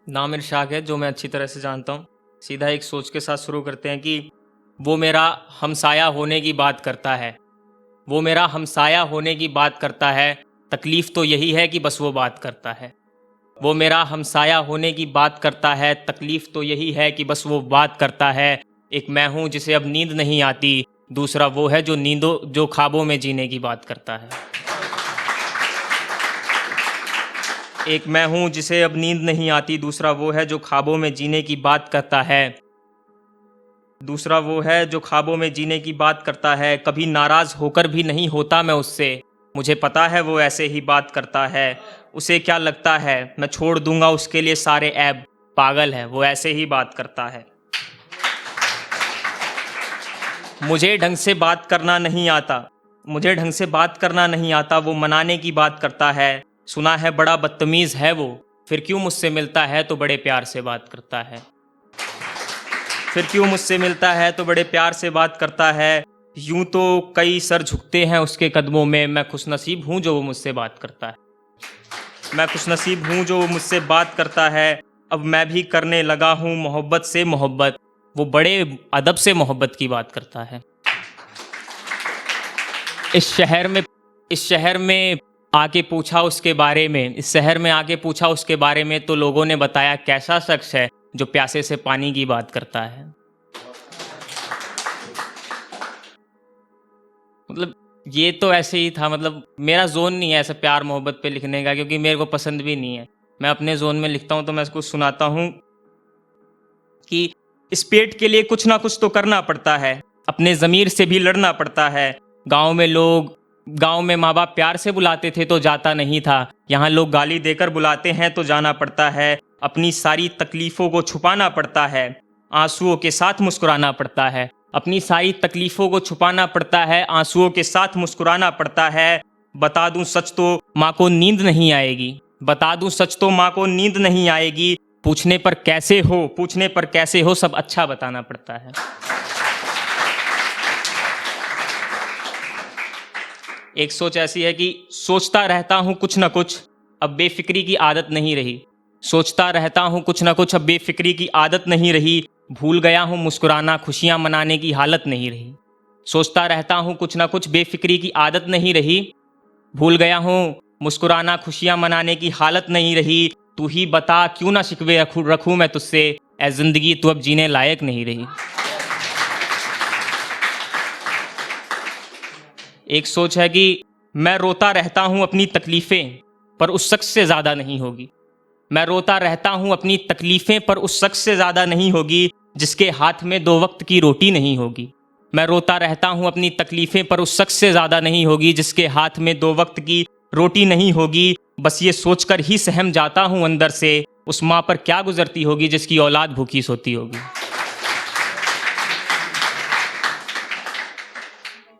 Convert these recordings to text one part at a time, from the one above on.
नाम इरशाद है, जो मैं अच्छी तरह से जानता हूँ। सीधा एक सोच के साथ शुरू करते हैं कि वो मेरा हमसाया होने की बात करता है, वो मेरा हमसाया होने की बात करता है, तकलीफ़ तो यही है कि बस वो बात करता है। वो मेरा हमसाया होने की बात करता है, तकलीफ़ तो यही है कि बस वो बात करता है। एक मैं हूँ जिसे अब नींद नहीं आती, दूसरा वो है जो ख्वाबों में जीने की बात करता है। एक मैं हूँ जिसे अब नींद नहीं आती, दूसरा वो है जो ख्वाबों में जीने की बात करता है। दूसरा वो है जो ख्वाबों में जीने की बात करता है। कभी नाराज़ होकर भी नहीं होता मैं उससे, मुझे पता है वो ऐसे ही बात करता है। उसे क्या लगता है मैं छोड़ दूंगा उसके लिए सारे ऐब, पागल है वो ऐसे ही बात करता है। मुझे ढंग से बात करना नहीं आता, मुझे ढंग से बात करना नहीं आता, वो मनाने की बात करता है। सुना है बड़ा बदतमीज़ है वो, फिर क्यों मुझसे मिलता है तो बड़े प्यार से बात करता है। फिर क्यों मुझसे मिलता है तो बड़े प्यार से बात करता है। यूं तो कई सर झुकते हैं उसके कदमों में, मैं खुशनसीब हूँ जो वो मुझसे बात करता है। मैं खुशनसीब हूँ जो वो मुझसे बात करता है। अब मैं भी करने लगा हूँ मोहब्बत से मोहब्बत, वो बड़े अदब से मोहब्बत की बात करता है। इस शहर में आके पूछा उसके बारे में, इस शहर में आके पूछा उसके बारे में, तो लोगों ने बताया कैसा शख्स है जो प्यासे से पानी की बात करता है। मतलब ये तो ऐसे ही था, मतलब मेरा जोन नहीं है ऐसे प्यार मोहब्बत पे लिखने का, क्योंकि मेरे को पसंद भी नहीं है। मैं अपने जोन में लिखता हूँ तो मैं इसको सुनाता हूँ कि इस पेट के लिए कुछ ना कुछ तो करना पड़ता है, अपने ज़मीर से भी लड़ना पड़ता है। गांव में माँ बाप प्यार से बुलाते थे तो जाता नहीं था, यहाँ लोग गाली देकर बुलाते हैं तो जाना पड़ता है। अपनी सारी तकलीफ़ों को छुपाना पड़ता है, आंसुओं के साथ मुस्कुराना पड़ता है। अपनी सारी तकलीफ़ों को छुपाना पड़ता है, आंसुओं के साथ मुस्कुराना पड़ता है। बता दूं सच तो माँ को नींद नहीं आएगी, बता दूं सच तो माँ को नींद नहीं आएगी। पूछने पर कैसे हो सब अच्छा बताना पड़ता है। एक सोच ऐसी है कि सोचता रहता हूँ कुछ न कुछ, अब बेफिक्री की आदत नहीं रही। सोचता रहता हूँ कुछ न कुछ, अब बेफिक्री की आदत नहीं रही। भूल गया हूँ मुस्कुराना, खुशियाँ मनाने की हालत नहीं रही। सोचता रहता हूँ कुछ न कुछ, बेफिक्री की आदत नहीं रही। भूल गया हूँ मुस्कुराना, खुशियाँ मनाने की हालत नहीं रही। तू ही बता क्यों ना शिकवे रखूँ मैं तुझसे, ऐ जिंदगी तू अब जीने लायक नहीं रही। एक सोच है कि मैं रोता रहता हूँ अपनी तकलीफ़ें, पर उस शख्स से ज़्यादा नहीं होगी। मैं रोता रहता हूँ अपनी तकलीफ़ें, पर उस शख्स से ज़्यादा नहीं होगी जिसके हाथ में 2 वक्त की रोटी नहीं होगी। मैं रोता रहता हूँ अपनी तकलीफ़ें, पर उस शख्स से ज़्यादा नहीं होगी जिसके हाथ में 2 वक्त की रोटी नहीं होगी। बस ये सोचकर ही सहम जाता हूँ अंदर से, उस माँ पर क्या गुजरती होगी जिसकी औलाद भूखी सोती होगी।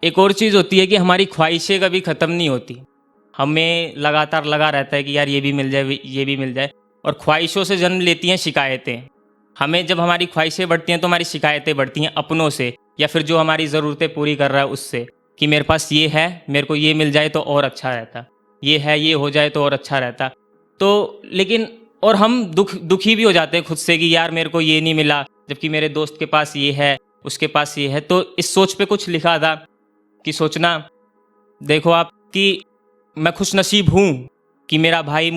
एक और चीज़ होती है कि हमारी ख्वाहिशें कभी ख़त्म नहीं होती। हमें लगातार लगा रहता है कि यार ये भी मिल जाए, ये भी मिल जाए, और ख्वाहिशों से जन्म लेती हैं शिकायतें। हमें जब हमारी ख्वाहिशें बढ़ती हैं तो हमारी शिकायतें बढ़ती हैं अपनों से, या फिर जो हमारी ज़रूरतें पूरी कर रहा है उससे, कि मेरे पास ये है, मेरे को ये मिल जाए तो और अच्छा रहता, ये है, ये हो जाए तो और अच्छा रहता। तो लेकिन और हम दुखी भी हो जाते हैं खुद से कि यार मेरे को ये नहीं मिला, जबकि मेरे दोस्त के पास ये है, उसके पास ये है। तो इस सोच पे कुछ लिखा था कि सोचना देखो आप कि मैं खुशनसीब हूँ कि मेरा भाई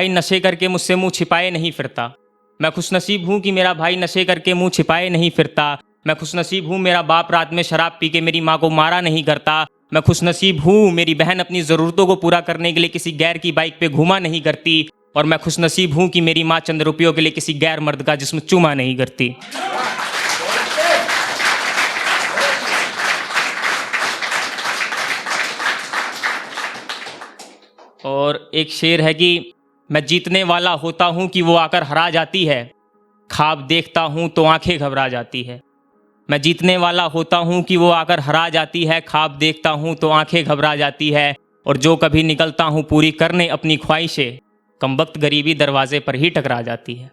नशे करके मुझसे मुंह छिपाए नहीं फिरता। मैं खुशनसीब हूँ कि मेरा भाई नशे करके मुंह छिपाए नहीं फिरता। मैं खुशनसीब हूँ मेरा बाप रात में शराब पी के मेरी माँ को मारा नहीं करता। मैं खुशनसीब हूँ मेरी बहन अपनी ज़रूरतों को पूरा करने के लिए किसी गैर की बाइक पे घुमा नहीं करती। और मैं खुशनसीब हूँ कि मेरी माँ चंद रुपयों के लिए किसी गैर मर्द का जिस्म चूमा नहीं करती। और एक शेर है कि मैं जीतने वाला होता हूँ कि वो आकर हरा जाती है, ख्वाब देखता हूँ तो आंखें घबरा जाती है। मैं जीतने वाला होता हूँ कि वो आकर हरा जाती है, ख्वाब देखता हूँ तो आंखें घबरा जाती है। और जो कभी निकलता हूँ पूरी करने अपनी ख्वाहिशें, कमबख्त गरीबी दरवाजे पर ही टकरा जाती है।